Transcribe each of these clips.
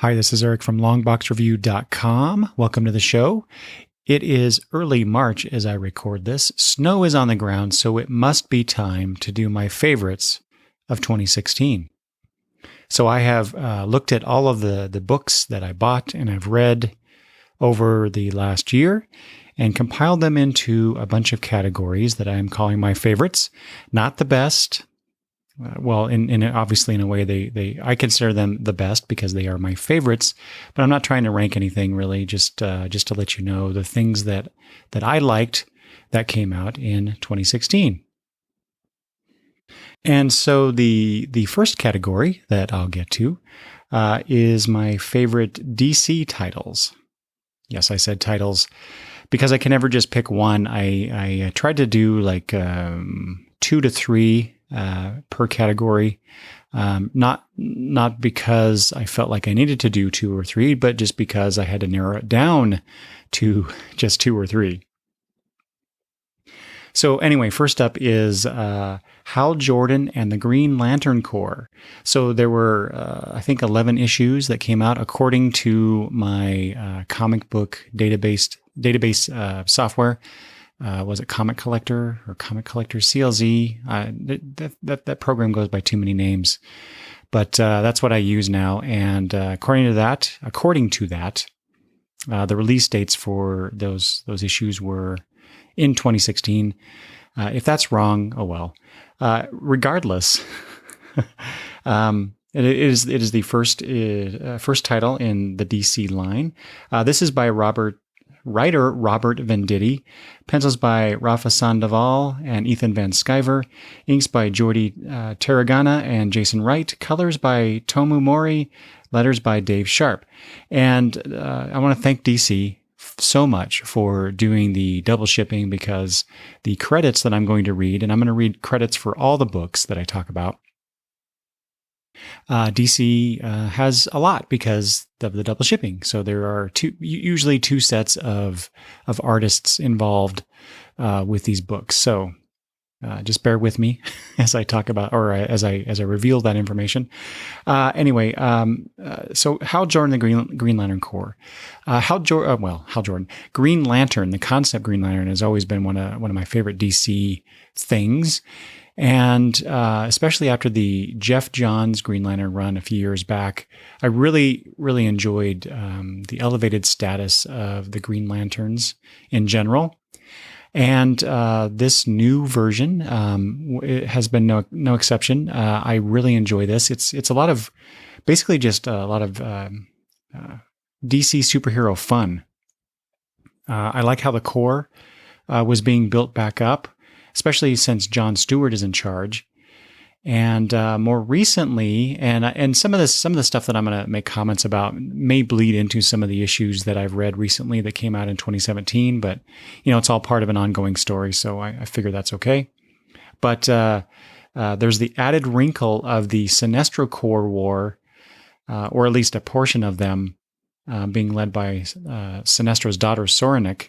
Hi, this is Eric from longboxreview.com. Welcome to the show. It is early March as I record this. Snow is on the ground, so it must be time to do my favorites of 2016. So I have looked at all of the books that I bought and I've read over the last year and compiled them into a bunch of categories that I am calling my favorites. Not the best. Obviously in a way I consider them the best because they are my favorites, but I'm not trying to rank anything really. Just to let you know the things that I liked that came out in 2016. And so the first category that I'll get to is my favorite DC titles. Yes, I said titles because I can never just pick one. I tried to do like 2 to 3 per category, not because I felt like I needed to do 2 or 3, but just because I had to narrow it down to just 2 or 3. So anyway, first up is Hal Jordan and the Green Lantern Corps. So there were, I think, 11 issues that came out according to my comic book database software. Was it Comic Collector or Comic Collector CLZ? That program goes by too many names, but that's what I use now. And according to that, the release dates for those issues were in 2016. If that's wrong, oh well. Regardless, it is the first title in the DC line. This is by writer Robert Venditti, pencils by Rafa Sandoval and Ethan Van Sciver, inks by Jordi Tarragona and Jason Wright, colors by Tomu Mori, letters by Dave Sharp. And I want to thank DC so much for doing the double shipping because the credits that I'm going to read, and I'm going to read credits for all the books that I talk about, DC has a lot because of the double shipping. So there are usually two sets of artists involved with these books. So just bear with me as I talk about, or as I reveal that information. So Hal Jordan, the Green Lantern Corps. Hal Jordan, Green Lantern. The concept Green Lantern has always been one of my favorite DC things. And especially after the Jeff Johns Green Lantern run a few years back, I really, really enjoyed the elevated status of the Green Lanterns in general. And this new version it has been no exception. I really enjoy this. It's a lot of, basically just a lot of DC superhero fun. I like how the Corps was being built back up, especially since John Stewart is in charge. And more recently, and some of the stuff that I'm going to make comments about may bleed into some of the issues that I've read recently that came out in 2017, but it's all part of an ongoing story, so I figure that's okay. But there's the added wrinkle of the Sinestro Corps War, or at least a portion of them being led by Sinestro's daughter Soranik.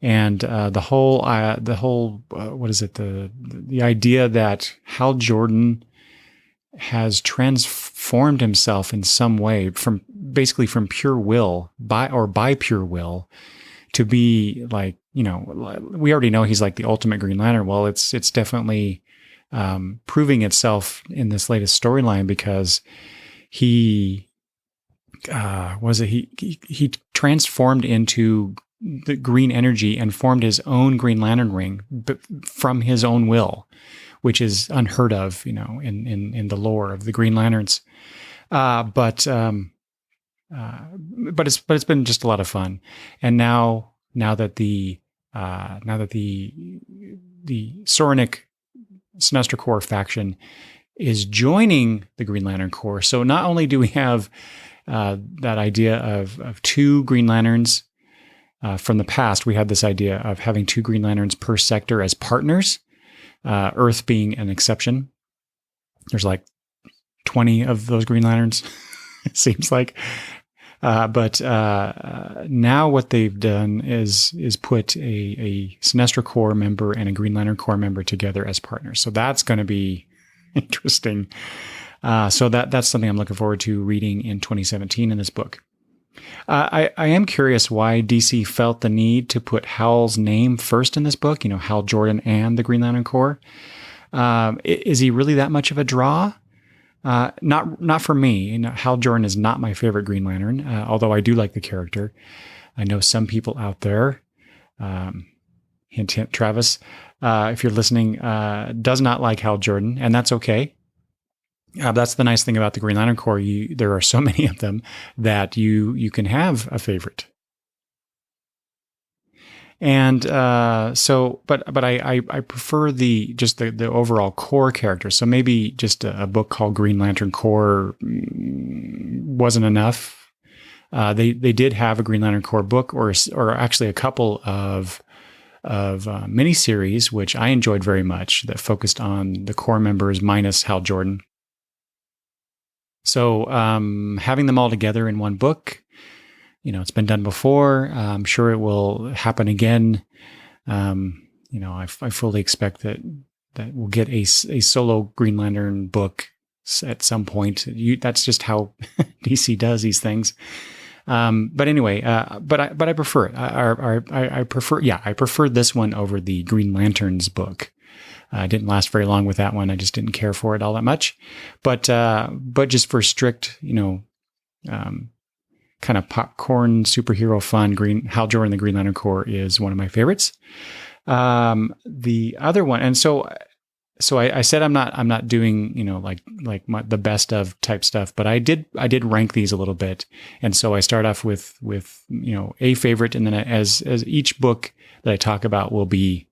And the whole the idea that Hal Jordan has transformed himself in some way from pure will by pure will to be like, we already know he's like the ultimate Green Lantern. Well, it's definitely proving itself in this latest storyline because he transformed into the green energy and formed his own Green Lantern ring from his own will, which is unheard of, in the lore of the Green Lanterns. But it's been just a lot of fun. And now that the Soranik Sinestro Corps faction is joining the Green Lantern Corps, so not only do we have that idea of 2 Green Lanterns. From the past, we had this idea of having 2 Green Lanterns per sector as partners, Earth being an exception. There's like 20 of those Green Lanterns, it seems like. But now what they've done is put a Sinestro Corps member and a Green Lantern Corps member together as partners. So that's going to be interesting. So that's something I'm looking forward to reading in 2017 in this book. I am curious why DC felt the need to put Hal's name first in this book. Hal Jordan and the Green Lantern Corps. Is he really that much of a draw? Not for me. Hal Jordan is not my favorite Green Lantern, although I do like the character. I know some people out there, hint, hint, Travis, if you're listening, does not like Hal Jordan, and that's okay. That's the nice thing about the Green Lantern Corps. There are so many of them that you can have a favorite. And but I prefer the overall core character. So maybe just a book called Green Lantern Corps wasn't enough. They did have a Green Lantern Corps book, or actually a couple of miniseries, which I enjoyed very much, that focused on the core members minus Hal Jordan. So having them all together in one book, it's been done before. I'm sure it will happen again. I fully expect that we'll get a solo Green Lantern book at some point. That's just how DC does these things. But anyway, but I prefer it. I prefer this one over the Green Lanterns book. I didn't last very long with that one. I just didn't care for it all that much. But just for strict, kind of popcorn superhero fun, Hal Jordan, the Green Lantern Corps is one of my favorites. The other one, and so I said I'm not doing the best of type stuff, but I did rank these a little bit, and so I start off with a favorite, and then as each book that I talk about will be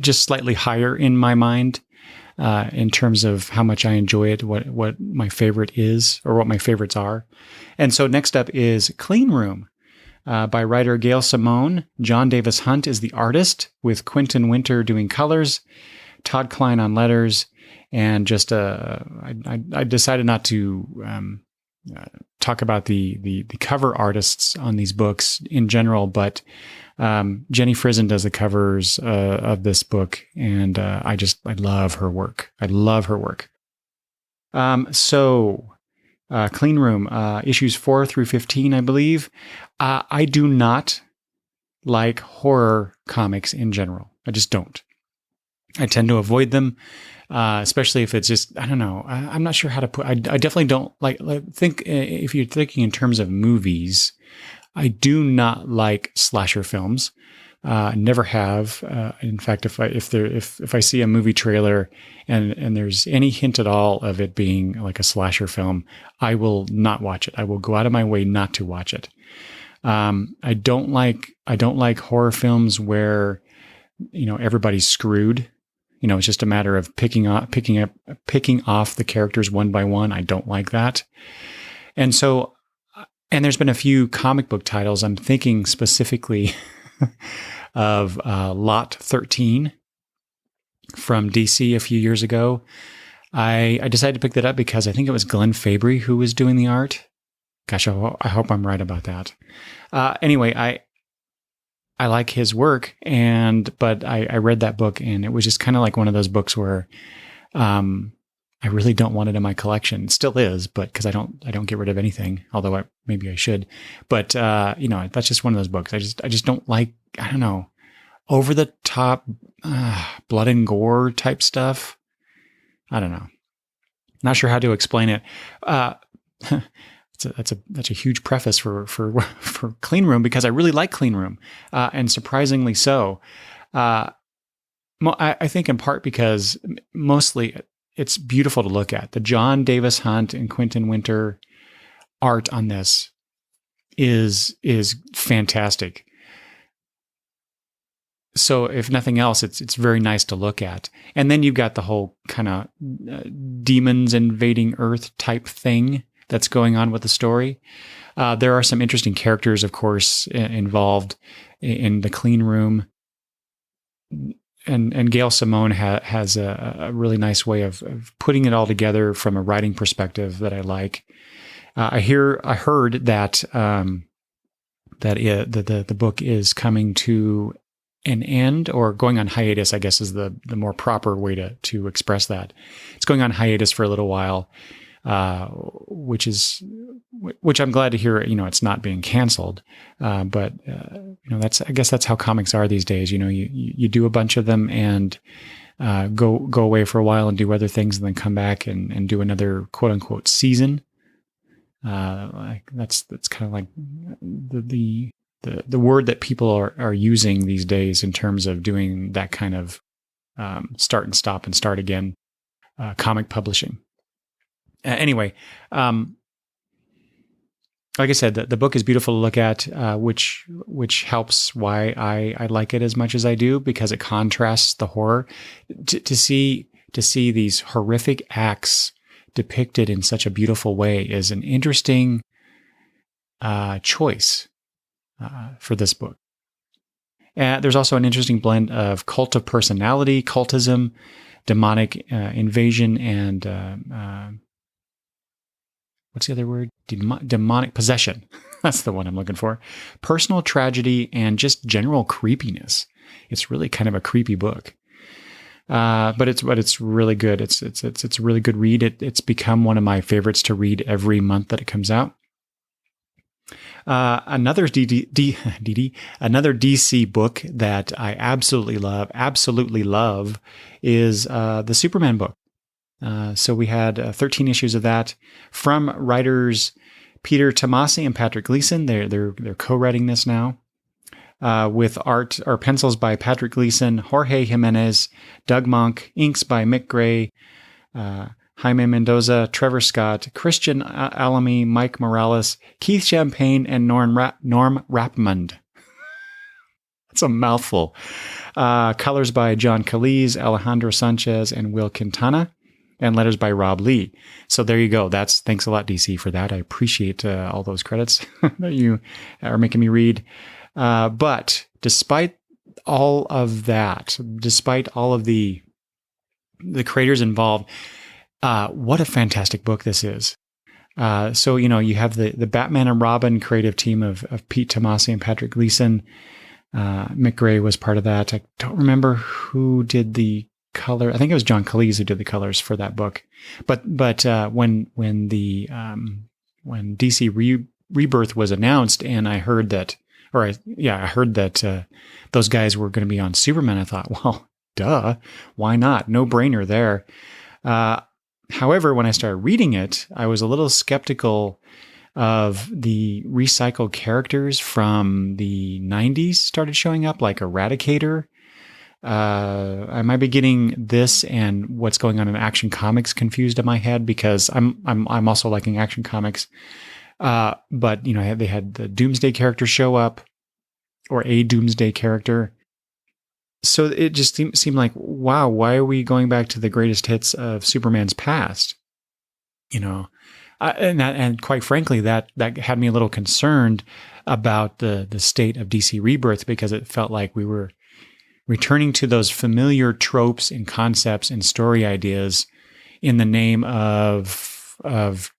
just slightly higher in my mind in terms of how much I enjoy it, what my favorite is, or what my favorites are. And so next up is Clean Room by writer Gail Simone. John Davis Hunt is the artist, with Quentin Winter doing colors, Todd Klein on letters, and just I decided not to talk about the cover artists on these books in general, but Jenny Frison does the covers of this book, and I love her work. I love her work. Clean Room, issues 4 through 15, I believe. I do not like horror comics in general. I just don't. I tend to avoid them, especially if it's just, I don't know. I'm not sure how to put. I definitely don't think if you're thinking in terms of movies. I do not like slasher films. Never have. In fact, if I see a movie trailer and there's any hint at all of it being like a slasher film, I will not watch it. I will go out of my way not to watch it. I don't like horror films where everybody's screwed. It's just a matter of picking off the characters one by one. I don't like that. And there's been a few comic book titles. I'm thinking specifically of Lot 13 from DC a few years ago. I decided to pick that up because I think it was Glenn Fabry who was doing the art. Gosh, I hope I'm right about that. Anyway, I like his work, but I read that book, and it was just kind of like one of those books where I really don't want it in my collection. It still is, but because I don't get rid of anything, although maybe I should. But that's just one of those books. I just don't like, I don't know, over the top blood and gore type stuff. I don't know. Not sure how to explain it. That's a huge preface for Clean Room, because I really like Clean Room, and surprisingly so. I think in part because mostly it's beautiful to look at. The John Davis Hunt and Quentin Winter art on this is fantastic. So if nothing else, it's very nice to look at. And then you've got the whole kind of demons invading Earth type thing that's going on with the story. There are some interesting characters, of course, involved in the Clean Room. And Gail Simone has a really nice way of putting it all together from a writing perspective that I like. I heard that the book is coming to an end, or going on hiatus, I guess is the more proper way to express that. It's going on hiatus for a little while, which I'm glad to hear. It's not being canceled, but I guess that's how comics are these days. You do a bunch of them and go away for a while and do other things, and then come back and do another quote unquote season. That's kind of like the word that people are using these days in terms of doing that kind of start and stop and start again comic publishing. Anyway, like I said, the book is beautiful to look at, which helps why I like it as much as I do, because it contrasts the horror. To see these horrific acts depicted in such a beautiful way is an interesting choice for this book. There's also an interesting blend of cult of personality, cultism, demonic invasion, and what's the other word? Demonic possession. That's the one I'm looking for. Personal tragedy and just general creepiness. It's really kind of a creepy book. But it's really good. It's a really good read. It's become one of my favorites to read every month that it comes out. Another DC book that I absolutely love is the Superman book. So we had 13 issues of that from writers Peter Tomasi and Patrick Gleason. They're co-writing this now, with art or pencils by Patrick Gleason, Jorge Jimenez, Doug Monk, inks by Mick Gray, Jaime Mendoza, Trevor Scott, Christian Alamy, Mike Morales, Keith Champagne, and Norm Rapmund. That's a mouthful. Colors by John Calise, Alejandro Sanchez, and Will Quintana, and letters by Rob Lee. So there you go. Thanks a lot, DC, for that. I appreciate all those credits that you are making me read. But despite all of that, despite all of the creators involved, what a fantastic book this is. So, you have the Batman and Robin creative team of Pete Tomasi and Patrick Gleason. Mick Gray was part of that. I don't remember who did the color. I think it was John Calise who did the colors for that book. But when DC Rebirth was announced, and I heard that, those guys were going to be on Superman, I thought, well, duh, why not? No brainer there. However, when I started reading it, I was a little skeptical of the recycled characters from the 90s started showing up, like Eradicator. I might be getting this and what's going on in Action Comics confused in my head, because I'm also liking Action Comics. But they had the Doomsday character show up, or a Doomsday character. So it just seemed like, wow, why are we going back to the greatest hits of Superman's past? And quite frankly, that had me a little concerned about the state of DC Rebirth, because it felt like we were returning to those familiar tropes and concepts and story ideas in the name of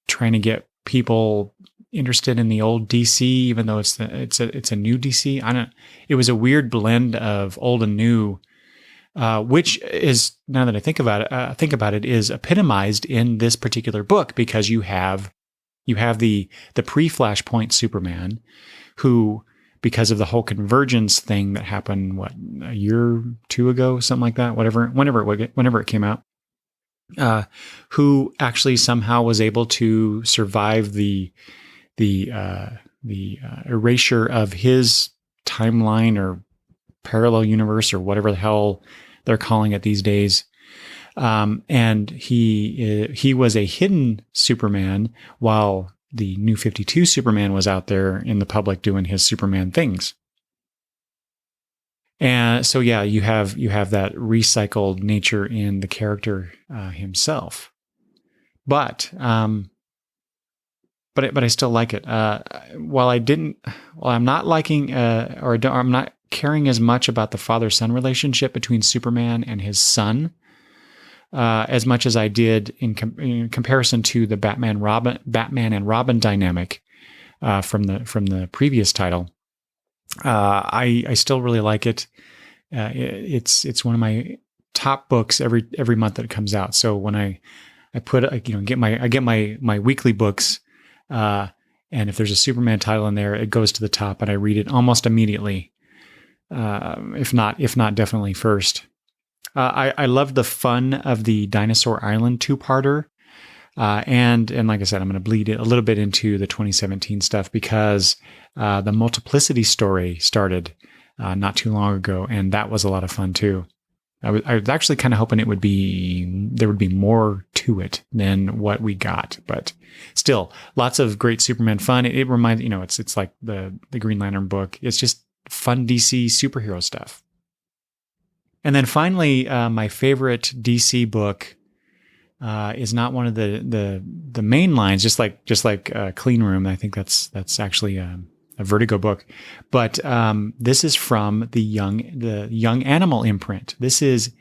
trying to get people interested in the old DC, even though it's a new DC. It was a weird blend of old and new, which is, now that I think about it, is epitomized in this particular book, because you have the pre-Flashpoint Superman, who, because of the whole convergence thing that happened, a year or two ago, something like that, whenever it came out, who actually somehow was able to survive the erasure of his timeline or parallel universe or whatever the hell they're calling it these days. And he was a hidden Superman, while the New 52 Superman was out there in the public doing his Superman things. And so, yeah, you have that recycled nature in the character himself. But I still like it. I'm not liking, I'm not caring as much about the father-son relationship between Superman and his son, as much as I did in comparison to the Batman and Robin dynamic from the previous title. I still really like it. It's one of my top books every month that it comes out. So when I get my weekly books, and if there's a Superman title in there, it goes to the top, and I read it almost immediately. If not definitely first. I love the fun of the Dinosaur Island 2-parter. And like I said, I'm going to bleed it a little bit into the 2017 stuff because the Multiplicity story started not too long ago, and that was a lot of fun too. I was actually kind of hoping there would be more to it than what we got, but still, lots of great Superman fun. It reminds it's like the Green Lantern book. It's just fun DC superhero stuff. And then finally, my favorite DC book is not one of the main lines, just like Clean Room. I think that's actually a Vertigo book, but this is from the Young Animal imprint. This is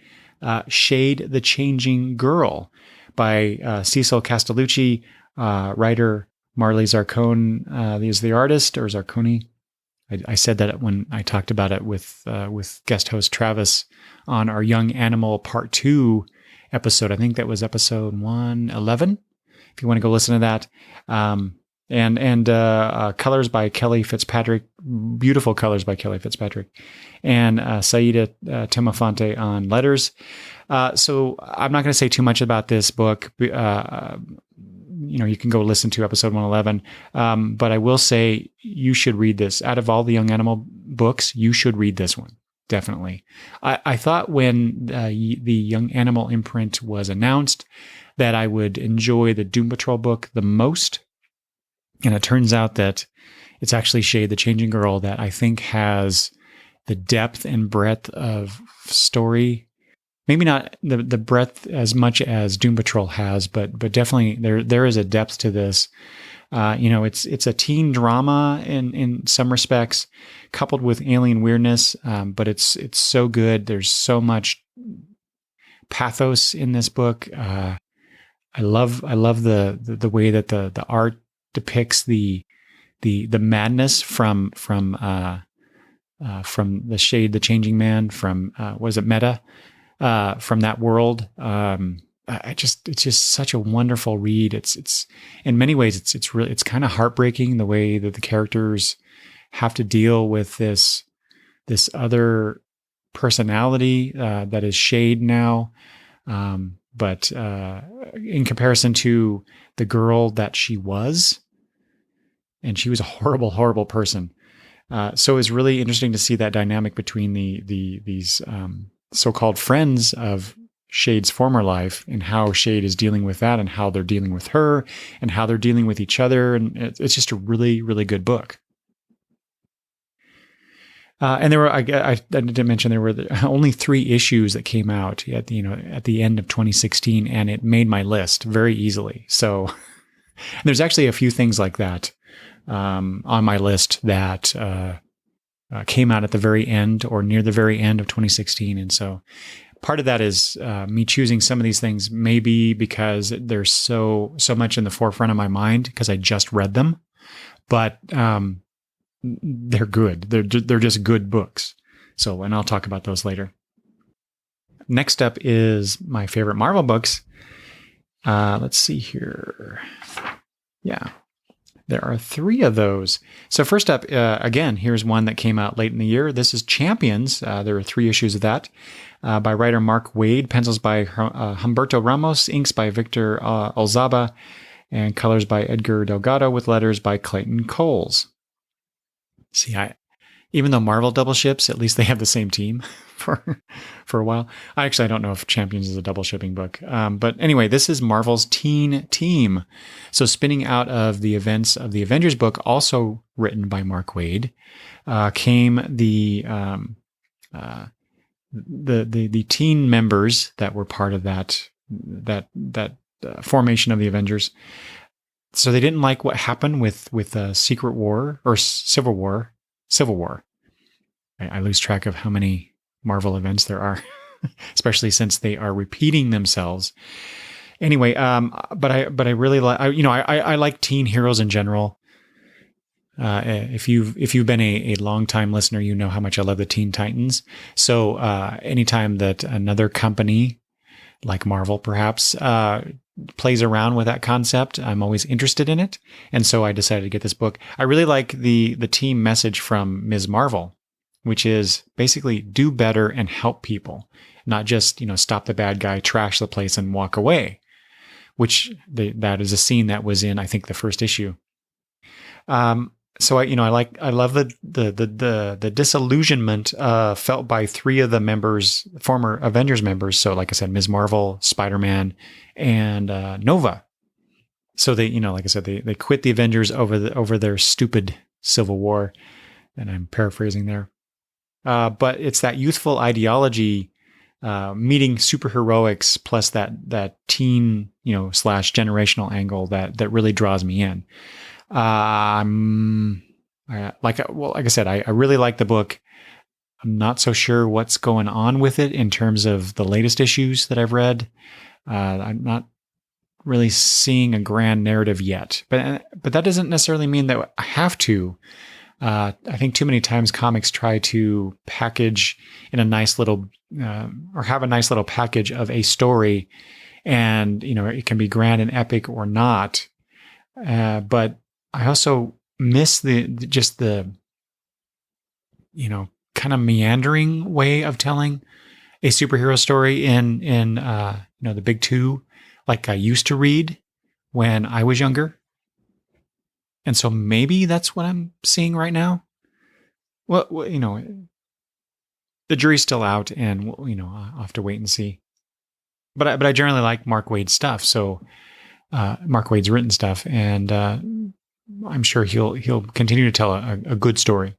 Shade the Changing Girl by Cecil Castellucci, writer Marley Zarcone is the artist, or Zarcone. I said that when I talked about it with guest host Travis on our Young Animal Part 2 episode. I think that was episode 111. If you want to go listen to that. And colors by Kelly Fitzpatrick, beautiful colors by Kelly Fitzpatrick, and Saida Temofonte on letters. So I'm not going to say too much about this book. You can go listen to episode 111. But I will say you should read this. Out of all the Young Animal books, you should read this one. Definitely. I thought when the Young Animal imprint was announced that I would enjoy the Doom Patrol book the most. And it turns out that it's actually Shade the Changing Girl that I think has the depth and breadth of story. Maybe not the breadth as much as Doom Patrol has, but definitely there is a depth to this. It's a teen drama in some respects, coupled with alien weirdness. But it's so good. There's so much pathos in this book. I love the way that the art depicts the madness from the Shade the Changing Man from was it Meta from that world. It's just such a wonderful read. It's in many ways it's kind of heartbreaking the way that the characters have to deal with this other personality that is Shade now. But in comparison to the girl that she was, and she was a horrible, horrible person. So it's really interesting to see that dynamic between these so-called friends of Shade's former life and how Shade is dealing with that and how they're dealing with her and how they're dealing with each other. And it's just a really, really good book. And there were, I didn't mention, there were only 3 issues that came out at the end of 2016, and it made my list very easily. So there's actually a few things like that on my list that came out at the very end or near the very end of 2016. And so part of that is me choosing some of these things maybe because they're so much in the forefront of my mind because I just read them, but they're good. They're just good books. So, and I'll talk about those later. Next up is my favorite Marvel books. Let's see here. Yeah, there are 3 of those. So first up, again, here's one that came out late in the year. This is Champions. There are 3 issues of that by writer Mark Waid, pencils by Humberto Ramos, inks by Victor Olzaba, and colors by Edgar Delgado with letters by Clayton Coles. See, even though Marvel double ships, at least they have the same team for a while. I don't know if Champions is a double shipping book. But anyway, this is Marvel's teen team. So spinning out of the events of the Avengers book, also written by Mark Waid, came the teen members that were part of that formation of the Avengers. So they didn't like what happened with Secret War or Civil War. I lose track of how many Marvel events there are, especially since they are repeating themselves. Anyway, but I really like, I like teen heroes in general. If you've been a long time listener, you know how much I love the Teen Titans. So anytime that another company like Marvel perhaps plays around with that concept, I'm always interested in it. And so I decided to get this book. I really like the team message from Ms. Marvel, which is basically do better and help people, not just, stop the bad guy, trash the place and walk away, which that is a scene that was in, I think, the first issue. So I love the disillusionment felt by three of the members, former Avengers members. So like I said, Ms. Marvel, Spider-Man, and Nova. So they, like I said, they quit the Avengers over their stupid Civil War, and I'm paraphrasing there. But it's that youthful ideology meeting superheroics plus that teen, / generational angle that really draws me in. Like I said, I really like the book. I'm not so sure what's going on with it in terms of the latest issues that I've read. I'm not really seeing a grand narrative yet, but that doesn't necessarily mean that I have to. I think too many times comics try to package in a nice little, or have a nice little package of a story, and it can be grand and epic or not. But I also miss the kind of meandering way of telling a superhero story in the big two, like I used to read when I was younger. And so maybe that's what I'm seeing right now. Well, the jury's still out, and I'll have to wait and see. But I generally like Mark Waid's stuff. So Mark Waid's written stuff, and I'm sure he'll continue to tell a good story.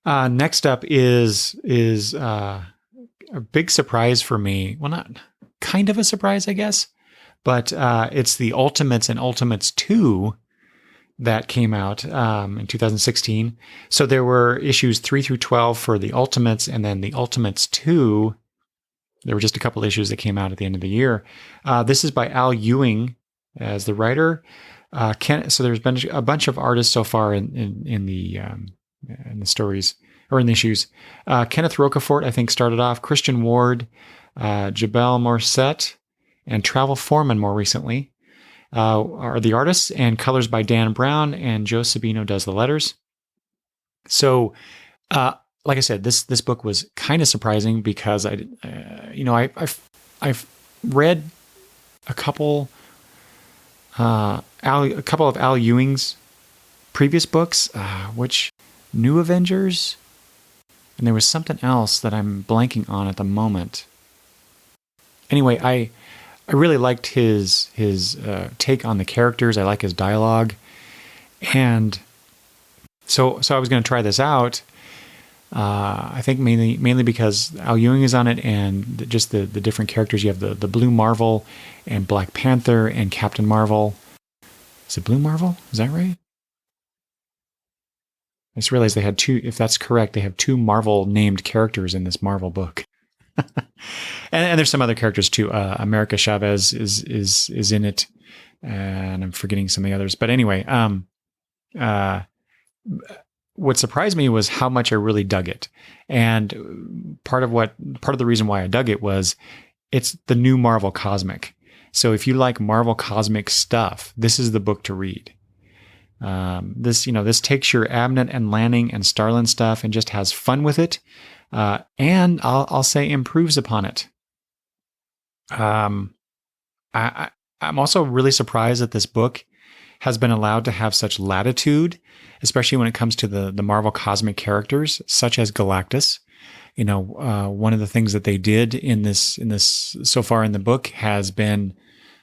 Next up is a big surprise for me. Well, not kind of a surprise, I guess, but it's the Ultimates and Ultimates 2 that came out in 2016. So there were issues 3 through 12 for the Ultimates, and then the Ultimates 2. There were just a couple issues that came out at the end of the year. This is by Al Ewing as the writer. So there's been a bunch of artists so far in the stories or in the issues. Kenneth Rocafort, I think, started off. Christian Ward, Jabel Morset, and Travel Foreman more recently are the artists, and colors by Dan Brown, and Joe Sabino does the letters. So, like I said, this book was kind of surprising because I've read a couple of Al Ewing's previous books, which New Avengers, and there was something else that I'm blanking on at the moment. Anyway, I really liked his take on the characters. I like his dialogue, and so I was going to try this out. I think mainly because Al Ewing is on it, and just the different characters. You have the Blue Marvel and Black Panther and Captain Marvel. Is it Blue Marvel? Is that right? I just realized they had two. If that's correct, they have two Marvel named characters in this Marvel book. and there's some other characters too. America Chavez is in it, and I'm forgetting some of the others. But anyway, what surprised me was how much I really dug it. And part of the reason why I dug it was it's the new Marvel Cosmic. So if you like Marvel Cosmic stuff, this is the book to read. This takes your Abnett and Lanning and Starlin stuff and just has fun with it. And I'll say improves upon it. I'm also really surprised that this book has been allowed to have such latitude, especially when it comes to the Marvel cosmic characters, such as Galactus. One of the things that they did in this so far in the book has been,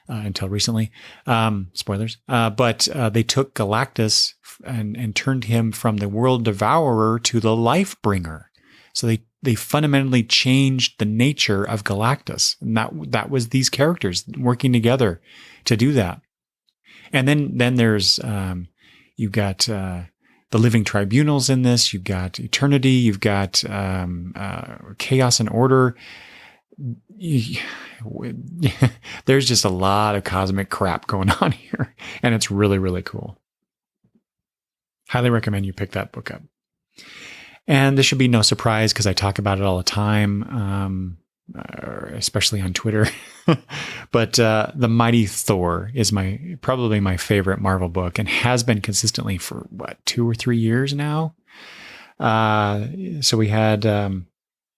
until recently, spoilers, but they took Galactus and turned him from the world devourer to the life bringer. So they fundamentally changed the nature of Galactus, and that was these characters working together to do that. And then there's you've got the Living Tribunals in this. You've got Eternity. You've got Chaos and Order. There's just a lot of cosmic crap going on here, and it's really, really cool. Highly recommend you pick that book up. And this should be no surprise because I talk about it all the time, especially on Twitter. But The Mighty Thor is probably my favorite Marvel book and has been consistently for 2 or 3 years now. So we had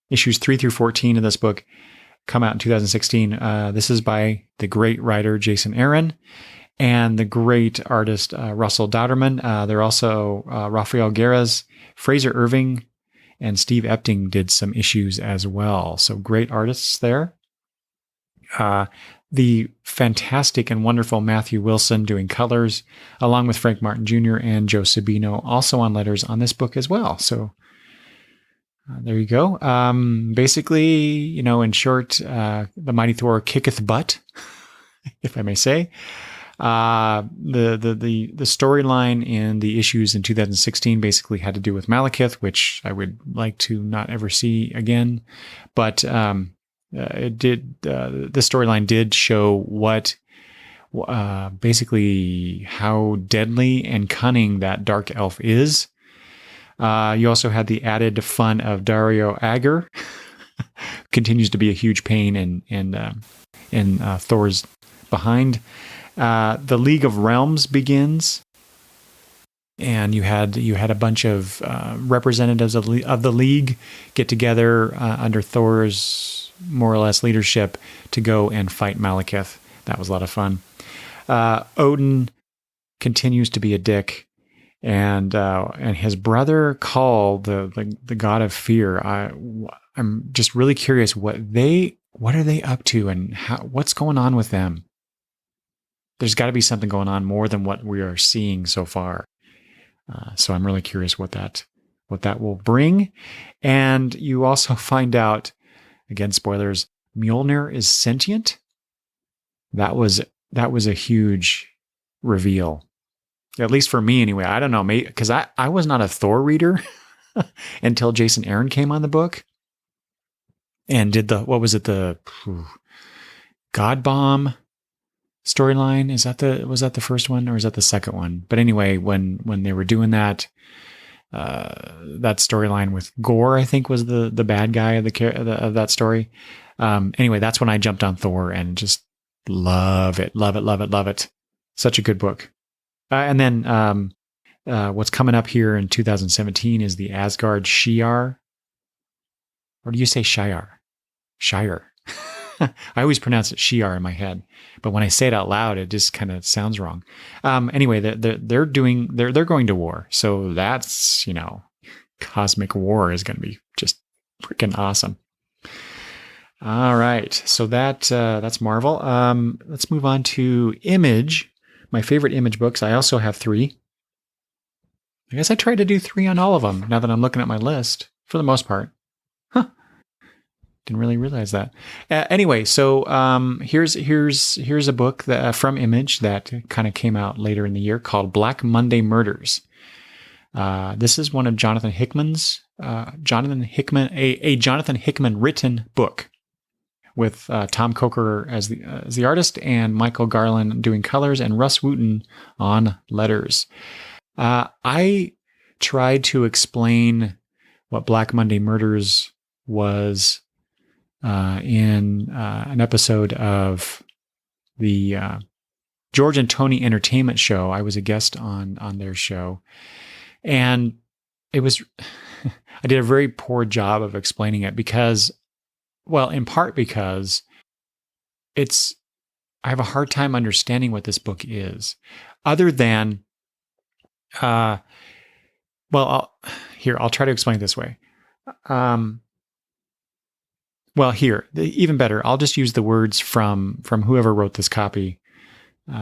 issues 3 through 14 of this book come out in 2016. This is by the great writer Jason Aaron and the great artist Russell Dauterman. They're also Rafael Guerras, Fraser Irving, and Steve Epting did some issues as well. So great artists there. The fantastic and wonderful Matthew Wilson doing colors, along with Frank Martin Jr. and Joe Sabino, also on letters on this book as well. So there you go. Basically, in short, The Mighty Thor kicketh butt, if I may say. The storyline in the issues in 2016 basically had to do with Malekith, which I would like to not ever see again. But it did. The storyline did show basically how deadly and cunning that dark elf is. You also had the added fun of Dario Agger, continues to be a huge pain in Thor's behind. The League of Realms begins, and you had a bunch of representatives of the League get together under Thor's more or less leadership to go and fight Malekith. That was a lot of fun. Odin continues to be a dick, and his brother Kull, the god of fear. I'm just really curious what are they up to and what's going on with them. There's got to be something going on more than what we are seeing so far. So I'm really curious what that will bring. And you also find out, again, spoilers, Mjolnir is sentient. That was a huge reveal, at least for me anyway. I don't know, maybe because I was not a Thor reader until Jason Aaron came on the book and did the God Bomb storyline. Was that the first one or is that the second one? But anyway, when they were doing that storyline with Gore, I think was the bad guy of that story. Anyway, that's when I jumped on Thor and just love it. Such a good book. And then what's coming up here in 2017 is the Asgard Shi'ar. Or do you say Shi'ar? Shire. I always pronounce it Shi'ar in my head, but when I say it out loud, it just kind of sounds wrong. Anyway, they're going to war, so that's cosmic war is going to be just freaking awesome. All right, so that's Marvel. Let's move on to Image. My favorite Image books. I also have 3. I guess I tried to do 3 on all of them. Now that I'm looking at my list, for the most part. Didn't really realize that. Anyway, so here's a book from Image that kind of came out later in the year called Black Monday Murders. This is one of Jonathan Hickman's a Jonathan Hickman written book with Tom Coker as the artist and Michael Garland doing colors and Russ Wooten on letters. I tried to explain what Black Monday Murders was in an episode of the George and Tony Entertainment Show. I was a guest on their show, and it was I did a very poor job of explaining it in part because I have a hard time understanding what this book is, other than I'll try to explain it this way. Even better, I'll just use the words from whoever wrote this copy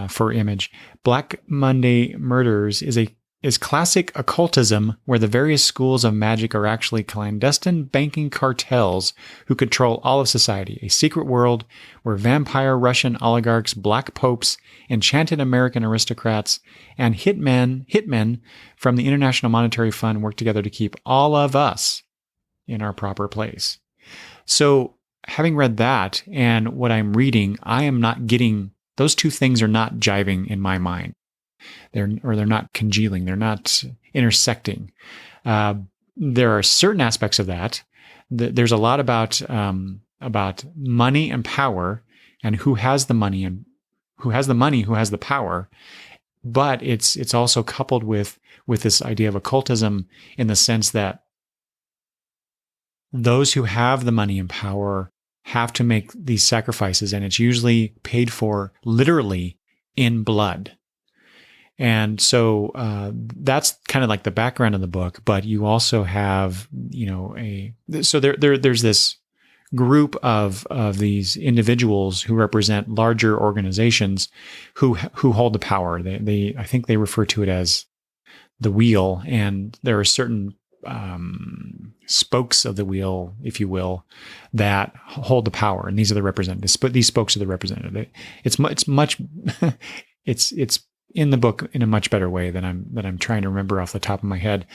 for Image. Black Monday Murders is classic occultism where the various schools of magic are actually clandestine banking cartels who control all of society. A secret world where vampire Russian oligarchs, black popes, enchanted American aristocrats, and hitmen from the International Monetary Fund work together to keep all of us in our proper place. So having read that and what I'm reading, I am not getting, those two things are not jiving in my mind. they're not congealing. They're not intersecting. There are certain aspects of that. There's a lot about money and power, and who has the money and who has the power. But it's also coupled with this idea of occultism, in the sense that those who have the money and power have to make these sacrifices, and it's usually paid for literally in blood. And so that's kind of like the background of the book. But you also have, there's this group of these individuals who represent larger organizations who hold the power. I think they refer to it as the wheel, and there are certain spokes of the wheel, if you will, that hold the power, and these are the representatives. But these spokes are the representative. It's in the book in a much better way than I'm trying to remember off the top of my head.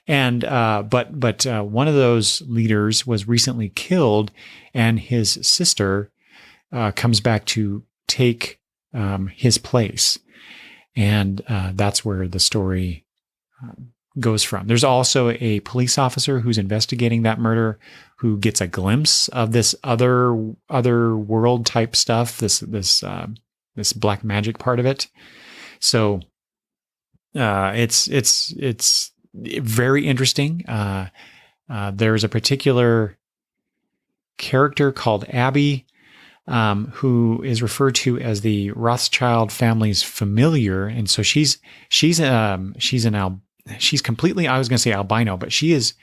And but one of those leaders was recently killed, and his sister comes back to take his place, and that's where the story goes from. There's also a police officer who's investigating that murder, who gets a glimpse of this other world type stuff, this black magic part of it. So it's very interesting. There's a particular character called Abby, who is referred to as the Rothschild family's familiar, and so she's completely, I was going to say albino, but she is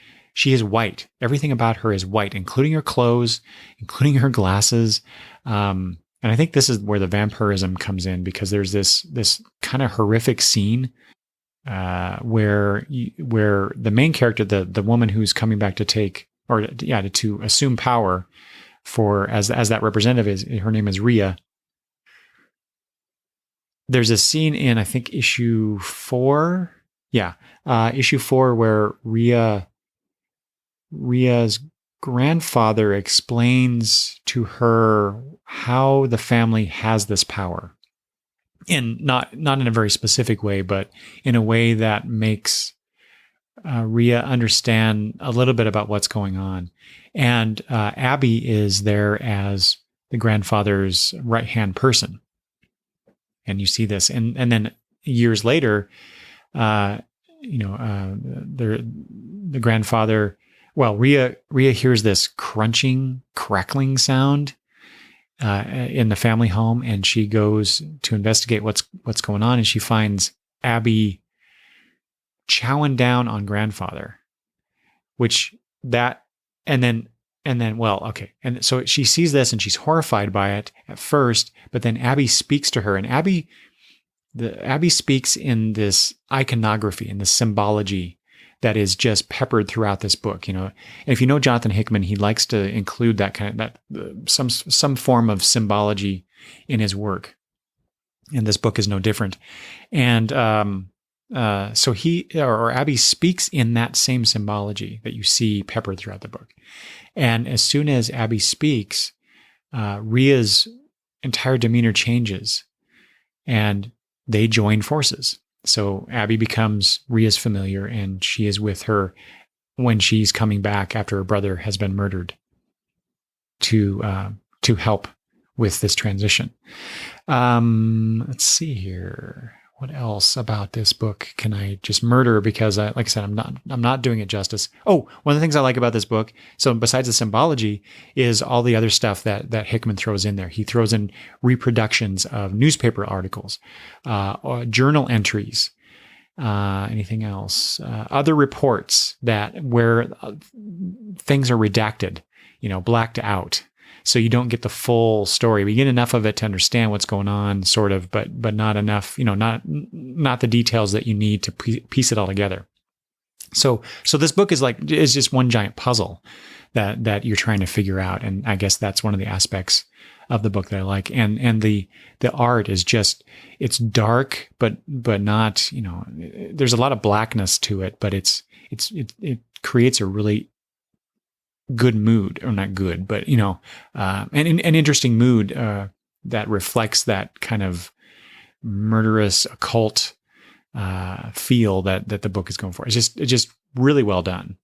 white. Everything about her is white, including her clothes, including her glasses. And I think this is where the vampirism comes in, because there's this kind of horrific scene where the main character, the woman who's coming back to assume power as that representative, her name is Rhea. There's a scene in, I think, issue 4. Yeah, issue 4, where Rhea's grandfather explains to her how the family has this power, and not in a very specific way, but in a way that makes Rhea understand a little bit about what's going on. And Abby is there as the grandfather's right-hand person, and you see this, and then years later, the grandfather. Well, Rhea hears this crunching, crackling sound in the family home, and she goes to investigate what's going on, and she finds Abby chowing down on grandfather, and so she sees this and she's horrified by it at first, but then Abby speaks to her, and Abby speaks in this iconography, in this symbology that is just peppered throughout this book. And if you know Jonathan Hickman, he likes to include some form of symbology in his work, and this book is no different. And so Abby speaks in that same symbology that you see peppered throughout the book. And as soon as Abby speaks, Rhea's entire demeanor changes, and they join forces. So Abby becomes Rhea's familiar, and she is with her when she's coming back after her brother has been murdered to help with this transition. Let's see here. What else about this book can I just murder? Because like I said, I'm not doing it justice. Oh, one of the things I like about this book, so besides the symbology, is all the other stuff that Hickman throws in there. He throws in reproductions of newspaper articles, journal entries, anything else, other reports where things are redacted, blacked out. So you don't get the full story. We get enough of it to understand what's going on, sort of, but not enough, not the details that you need to piece it all together. So this book is just one giant puzzle that you're trying to figure out. And I guess that's one of the aspects of the book that I like. And the art is just, it's dark, but not, there's a lot of blackness to it, but it creates a really good mood, or not good, but an interesting mood that reflects that kind of murderous occult feel that the book is going for. It's just really well done.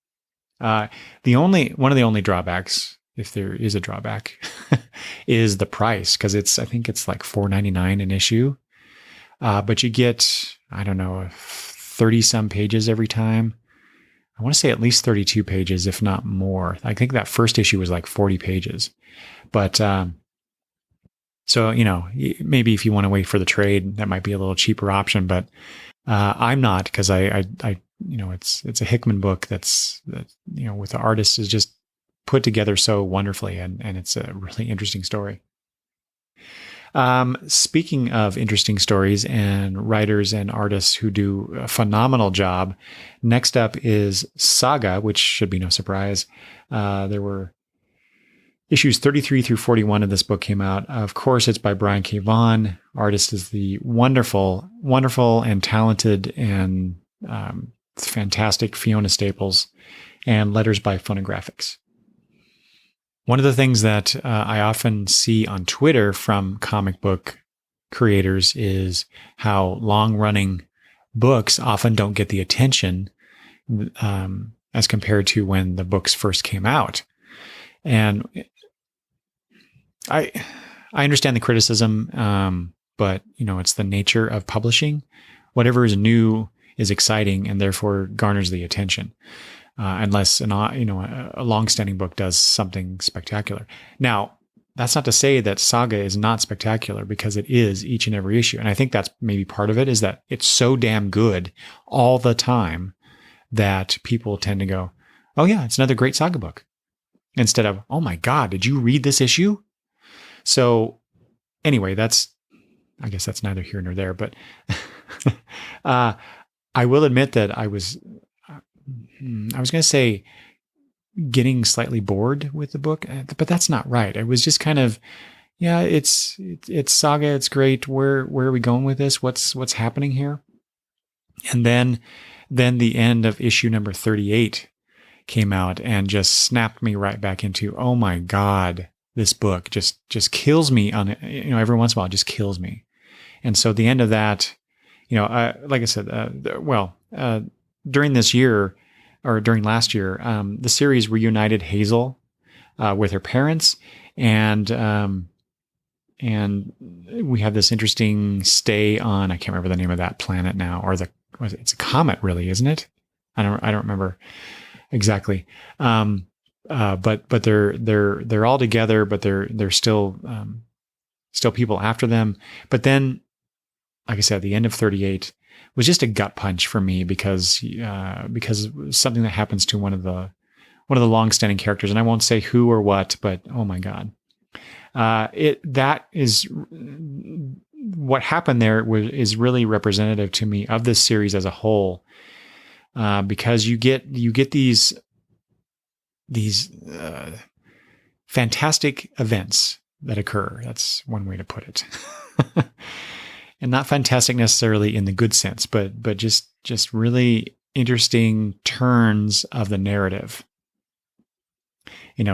One of the only drawbacks, if there is a drawback, is the price, because I think it's like $4.99 an issue. But you get, I don't know, 30 some pages every time. I want to say at least 32 pages, if not more. I think that first issue was like 40 pages. But so, maybe if you want to wait for the trade, that might be a little cheaper option. But I'm not, because I it's a Hickman book that with the artist is just put together so wonderfully, and it's a really interesting story. Speaking of interesting stories and writers and artists who do a phenomenal job, next up is Saga, which should be no surprise. There were issues 33 through 41 of this book came out. Of course, it's by Brian K. Vaughan. Artist is the wonderful and talented and fantastic Fiona Staples, and letters by Phonographics. One of the things that I often see on Twitter from comic book creators is how long-running books often don't get the attention as compared to when the books first came out. And I understand the criticism, but it's the nature of publishing. Whatever is new is exciting and therefore garners the attention. Unless a long-standing book does something spectacular. Now, that's not to say that Saga is not spectacular, because it is each and every issue. And I think that's maybe part of it, is that it's so damn good all the time that people tend to go, oh yeah, it's another great Saga book. Instead of, oh my God, did you read this issue? So anyway, I guess that's neither here nor there, but I will admit that I was going to say getting slightly bored with the book, but that's not right. I was just kind of, yeah, it's Saga. It's great. Where are we going with this? What's happening here? And then the end of issue number 38 came out and just snapped me right back into, oh my God, this book just kills me on, every once in a while, it just kills me. And so the end of that, like I said, during this year, or during last year, the series reunited Hazel with her parents, and we have this interesting stay on, I can't remember the name of that planet now, or it's a comet, really, isn't it? I don't remember exactly. But they're all together, but they're still people after them. But then, like I said, the end of 38 was just a gut punch for me, because something that happens to one of the long-standing characters, and I won't say who or what, but oh my God, that is what happened there is really representative to me of this series as a whole, because you get these fantastic events that occur. That's one way to put it. And not fantastic necessarily in the good sense, but just really interesting turns of the narrative.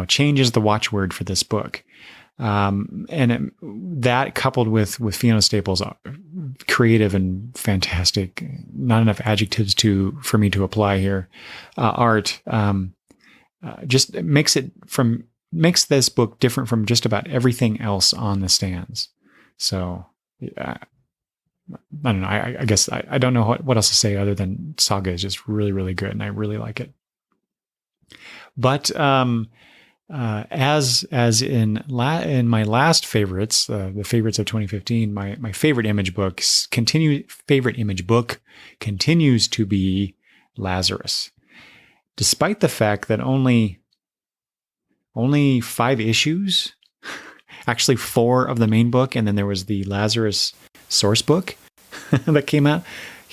Change is the watchword for this book. And that coupled with Fiona Staples' creative and fantastic, not enough adjectives for me to apply here, art, just makes this book different from just about everything else on the stands. So, I don't know. I guess I don't know what else to say other than Saga is just really, really good, and I really like it. But as in my last favorites, the favorites of 2015, my favorite image book continues to be Lazarus, despite the fact that only 5 issues, actually 4 of the main book, and then there was the Lazarus source book that came out.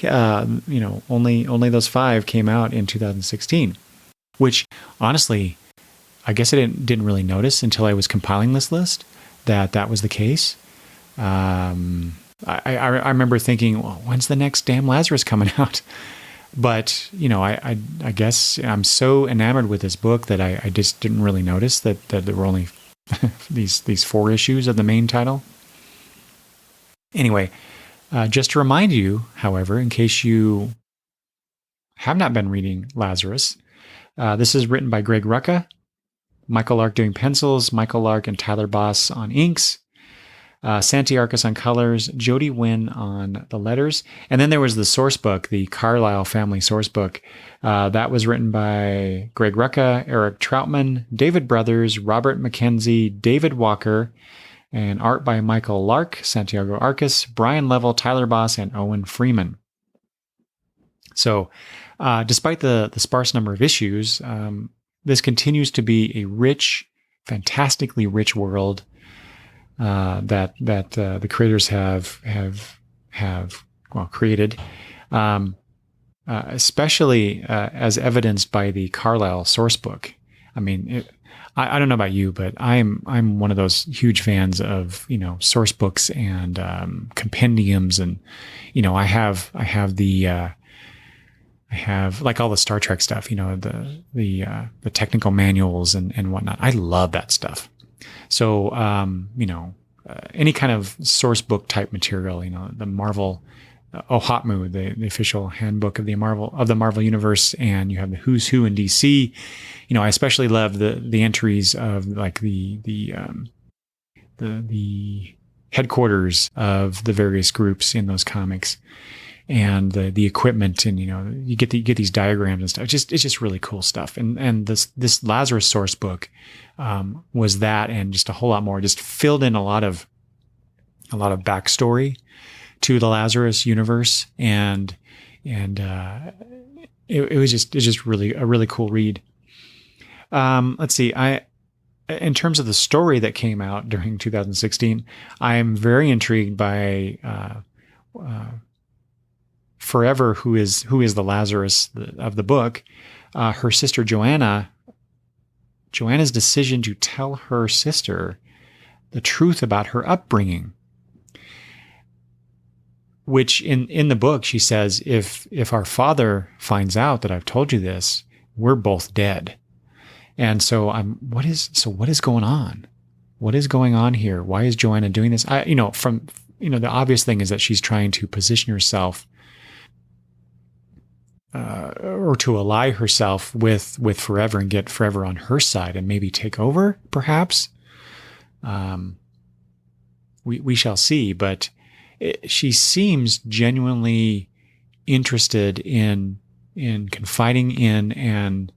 Only those 5 came out in 2016, which honestly, I guess I didn't really notice until I was compiling this list that was the case. I remember thinking, well, when's the next damn Lazarus coming out? But I guess I'm so enamored with this book that I just didn't really notice that there were only these 4 issues of the main title. Anyway, Just to remind you, however, in case you have not been reading Lazarus, this is written by Greg Rucka, Michael Lark doing pencils, Michael Lark and Tyler Boss on inks, Santi Arcus on colors, Jody Wynn on the letters. And then there was the source book, the Carlisle family source book. That was written by Greg Rucka, Eric Troutman, David Brothers, Robert McKenzie, David Walker, and art by Michael Lark, Santiago Arcus, Brian Level, Tyler Boss, and Owen Freeman. So despite the sparse number of issues, this continues to be a rich, fantastically rich world that the creators have created, especially as evidenced by the Carlisle source book. I mean, I don't know about you, but I'm one of those huge fans of source books and compendiums, and I have like all the Star Trek stuff, the technical manuals and whatnot. I love that stuff. So, any kind of source book type material, the Marvel, OHOTMU, the official handbook of the Marvel universe, and you have the Who's Who in DC. I especially love the entries of like the headquarters of the various groups in those comics, and the equipment, and you get these diagrams and stuff. It's just really cool stuff. And this Lazarus source book was that, and just a whole lot more. Just filled in a lot of backstory to the Lazarus universe, and it was just really a really cool read. Let's see. In terms of the story that came out during 2016, I am very intrigued by Forever, who is the Lazarus of the book. Her sister Joanna's decision to tell her sister the truth about her upbringing, which in the book she says, if our father finds out that I've told you this, we're both dead. And so what is going on? What is going on here? Why is Joanna doing this? The obvious thing is that she's trying to position herself or to ally herself with Forever and get Forever on her side and maybe take over, perhaps. We shall see, but she seems genuinely interested in confiding in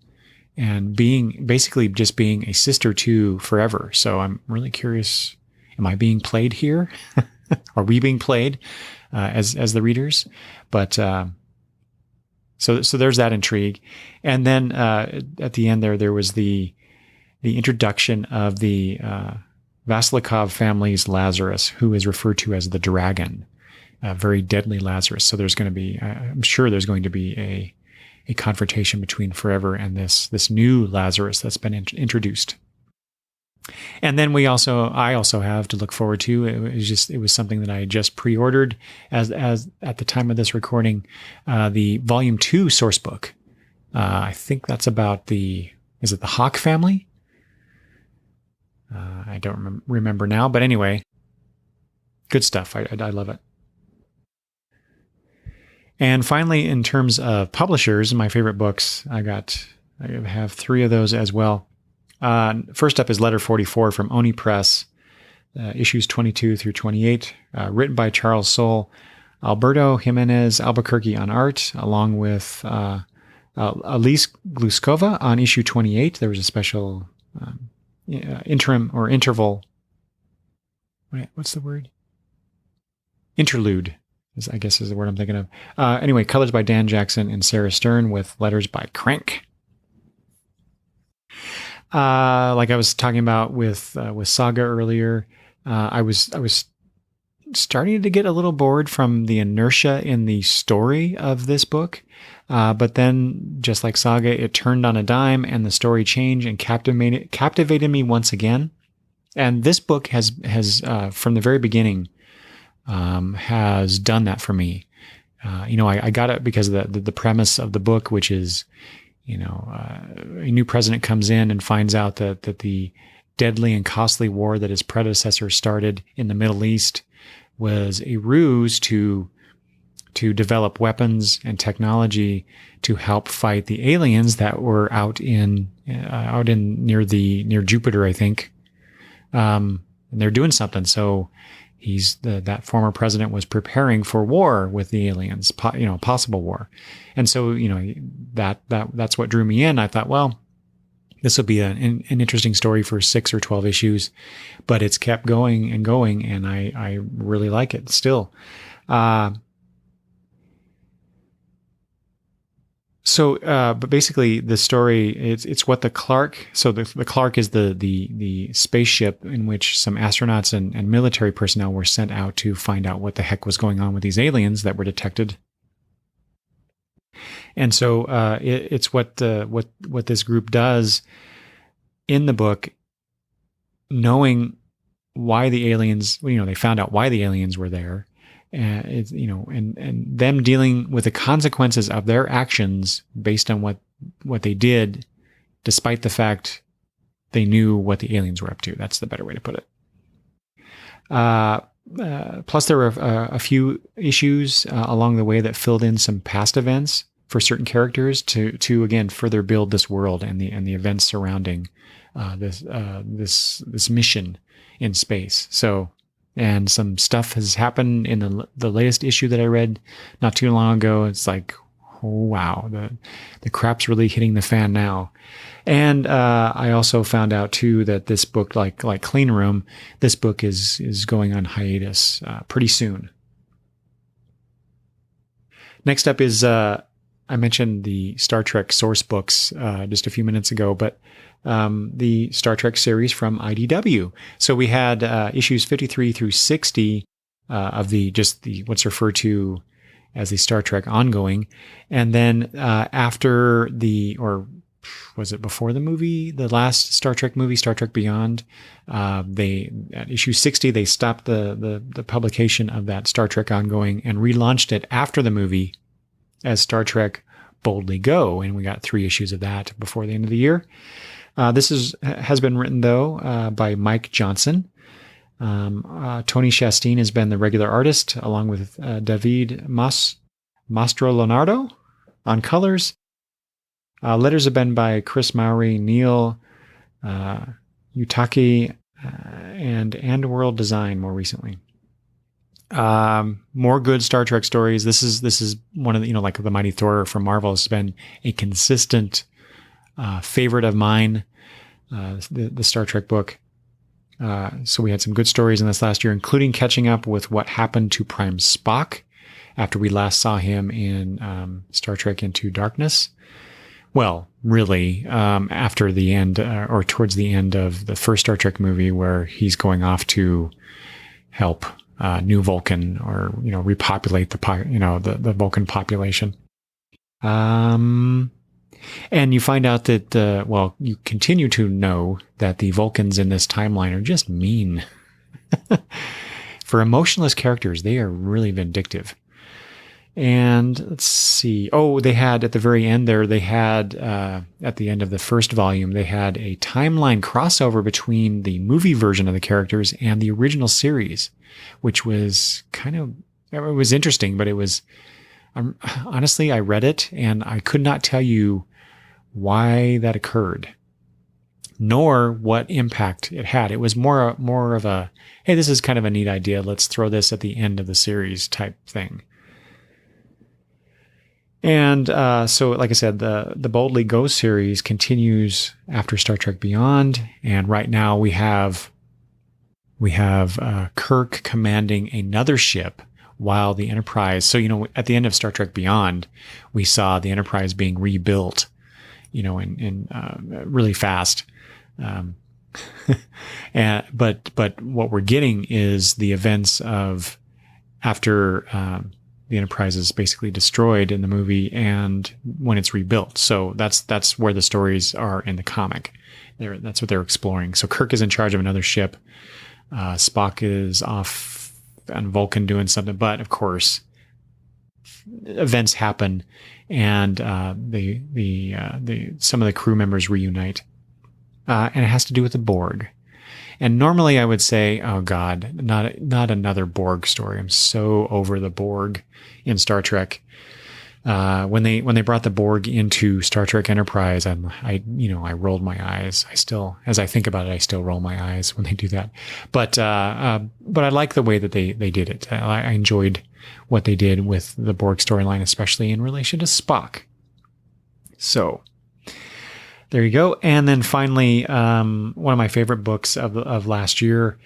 and being basically just being a sister to Forever. So I'm really curious, am I being played here? Are we being played as the readers? But So there's that intrigue. And then at the end there was the introduction of the Vasilikov family's Lazarus, who is referred to as the Dragon, a very deadly Lazarus. So there's going to be, I'm sure there's going to be a confrontation between Forever and this new Lazarus that's been introduced. And then I also have to look forward to, it was something that I just pre-ordered as at the time of this recording, the volume 2 source book. I think that's about is it the Hawk family? I don't remember now, but anyway, good stuff. I love it. And finally, in terms of publishers, my favorite books, I have 3 of those as well. First up is Letter 44 from Oni Press, issues 22 through 28, written by Charles Soule, Alberto Jimenez Albuquerque on art, along with Elise Gluskova on issue 28. There was a special interim or interval. What's the word? Interlude, I guess is the word I'm thinking of. Anyway, colors by Dan Jackson and Sarah Stern, with letters by Crank. Like I was talking about with Saga earlier, I was starting to get a little bored from the inertia in the story of this book. But then, just like Saga, it turned on a dime and the story changed and captivated me once again. And this book has from the very beginning, has done that for me. I got it because of the premise of the book, which is, a new president comes in and finds out that the deadly and costly war that his predecessor started in the Middle East was a ruse to develop weapons and technology to help fight the aliens that were out in near Jupiter, I think. And they're doing something. So that former president was preparing for war with the aliens, possible war. And so, that's what drew me in. I thought, well, this will be an interesting story for 6 or 12 issues, but it's kept going and going, and I really like it still. But basically the story, it's what the Clark, so the Clark is the spaceship in which some astronauts and military personnel were sent out to find out what the heck was going on with these aliens that were detected. And so it's what this group does in the book, knowing why the aliens, they found out why the aliens were there. And them dealing with the consequences of their actions based on what they did, despite the fact they knew what the aliens were up to. That's the better way to put it. Plus, there were a few issues along the way that filled in some past events for certain characters to again further build this world and the events surrounding this mission in space. So. And some stuff has happened in the latest issue that I read not too long ago. It's like, oh, wow, the crap's really hitting the fan now. And I also found out too that this book, like Clean Room, this book is going on hiatus pretty soon. Next up is I mentioned the Star Trek source books just a few minutes ago, but the Star Trek series from IDW. So we had issues 53 through 60 of what's referred to as the Star Trek ongoing. And then after or was it before the movie, the last Star Trek movie, Star Trek Beyond, at issue 60, they stopped the publication of that Star Trek ongoing and relaunched it after the movie as Star Trek Boldly Go. And we got 3 issues of that before the end of the year. This has been written, though, by Mike Johnson. Tony Chastain has been the regular artist, along with David Mastroleonardo on colors. Letters have been by Chris Mowry, Neil Utaki, and World Design more recently. More good Star Trek stories. This is one of the, like the Mighty Thor from Marvel has been a consistent favorite of mine, the Star Trek book. So we had some good stories in this last year, including catching up with what happened to Prime Spock after we last saw him in Star Trek Into Darkness. Well, really, after the end or towards the end of the first Star Trek movie, where he's going off to help New Vulcan, or repopulate the Vulcan population. And you find out that, you continue to know that the Vulcans in this timeline are just mean. For emotionless characters, they are really vindictive. And let's see. Oh, they had at the very end there, at the end of the first volume, they had a timeline crossover between the movie version of the characters and the original series, which was it was interesting, but it was, honestly, I read it and I could not tell you why that occurred, nor what impact it had. It was more of a, hey, this is kind of a neat idea. Let's throw this at the end of the series type thing. And so, like I said, the Boldly Go series continues after Star Trek Beyond, and right now we have Kirk commanding another ship while the Enterprise. So at the end of Star Trek Beyond, we saw the Enterprise being rebuilt, in really fast. But what we're getting is the events of after the Enterprise is basically destroyed in the movie, and when it's rebuilt. So that's where the stories are in the comic. That's what they're exploring. So Kirk is in charge of another ship. Spock is off on Vulcan doing something, but of course, events happen, and some of the crew members reunite, and it has to do with the Borg. And normally I would say, oh God, not another Borg story. I'm so over the Borg in Star Trek. When they brought the Borg into Star Trek Enterprise, I rolled my eyes. I still, as I think about it, I still roll my eyes when they do that. But I like the way that they did it. I enjoyed what they did with the Borg storyline, especially in relation to Spock. So there you go. And then finally, one of my favorite books of last year,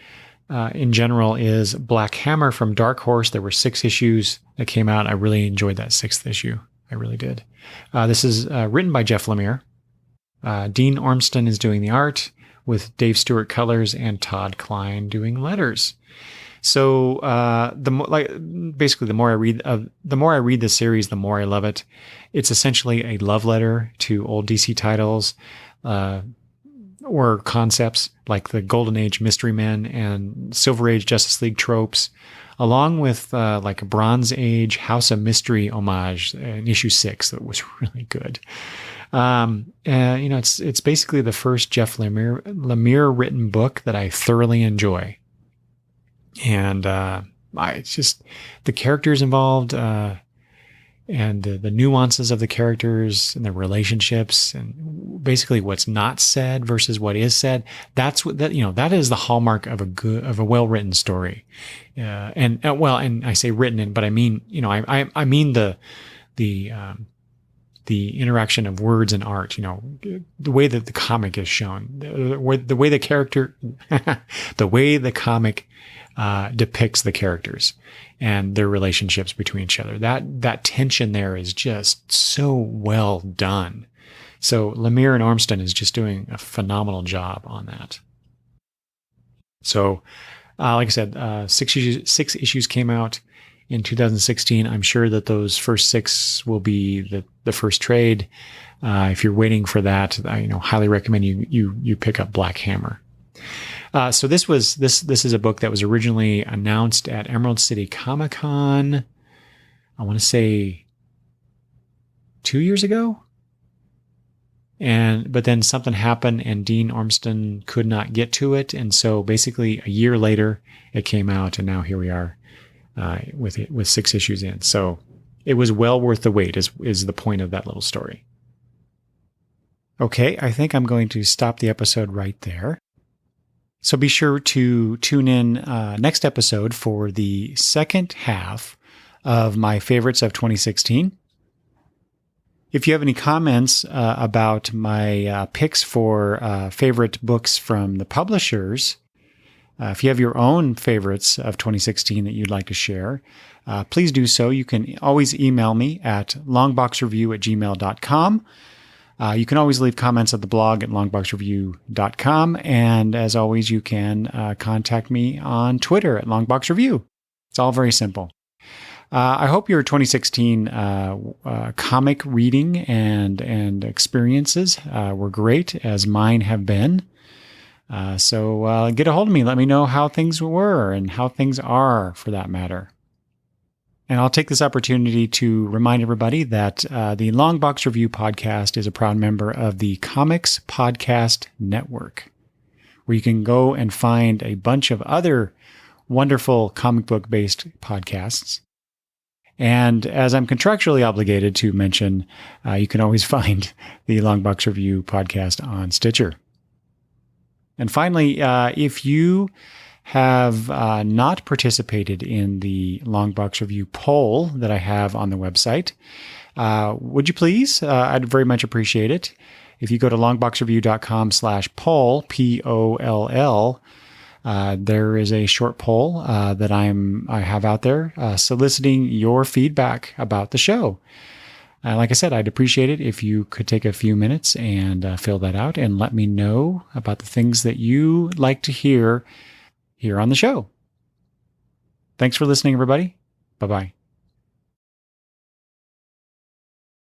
in general, is Black Hammer from Dark Horse. There were 6 issues that came out. I really enjoyed that 6th issue. I really did. This is written by Jeff Lemire. Dean Ormston is doing the art, with Dave Stewart colors and Todd Klein doing letters. So the more I read this series, the more I love it. It's essentially a love letter to old DC titles, or concepts like the Golden Age Mystery Men and Silver Age Justice League tropes, along with like a Bronze Age House of Mystery homage in issue 6 that was really good. It's basically the first Jeff Lemire written book that I thoroughly enjoy. And it's just the characters involved, and the nuances of the characters and the relationships, and basically what's not said versus what is said. That is the hallmark of a well-written story. And I say written, but I mean, I mean the interaction of words and art, the way that the comic is shown, the way the comic depicts the characters and their relationships between each other. That tension there is just so well done. So Lemire and Ormston is just doing a phenomenal job on that. So, like I said, 6 issues came out in 2016. I'm sure that those first 6 will be the first trade. If you're waiting for that, I highly recommend you pick up Black Hammer. So this is a book that was originally announced at Emerald City Comic-Con, I want to say 2 years ago. But then something happened and Dean Ormston could not get to it. And so basically a year later it came out, and now here we are, with 6 issues in. So it was well worth the wait is the point of that little story. Okay. I think I'm going to stop the episode right there. So be sure to tune in next episode for the second half of my favorites of 2016. If you have any comments about my picks for favorite books from the publishers, if you have your own favorites of 2016 that you'd like to share, please do so. You can always email me at longboxreview@gmail.com. You can always leave comments at the blog at longboxreview.com. And as always, you can contact me on Twitter at longboxreview. It's all very simple. I hope your 2016 comic reading and experiences were great, as mine have been. So get a hold of me. Let me know how things were and how things are, for that matter. And I'll take this opportunity to remind everybody that the Long Box Review podcast is a proud member of the Comics Podcast Network, where you can go and find a bunch of other wonderful comic book-based podcasts. And as I'm contractually obligated to mention, you can always find the Long Box Review podcast on Stitcher. And finally, if you have not participated in the Long Box Review poll that I have on the website, would you please? I'd very much appreciate it. If you go to longboxreview.com/poll, POLL, there is a short poll that I have out there soliciting your feedback about the show. Like I said, I'd appreciate it if you could take a few minutes and fill that out and let me know about the things that you like to hear here on the show. Thanks for listening, everybody. Bye-bye.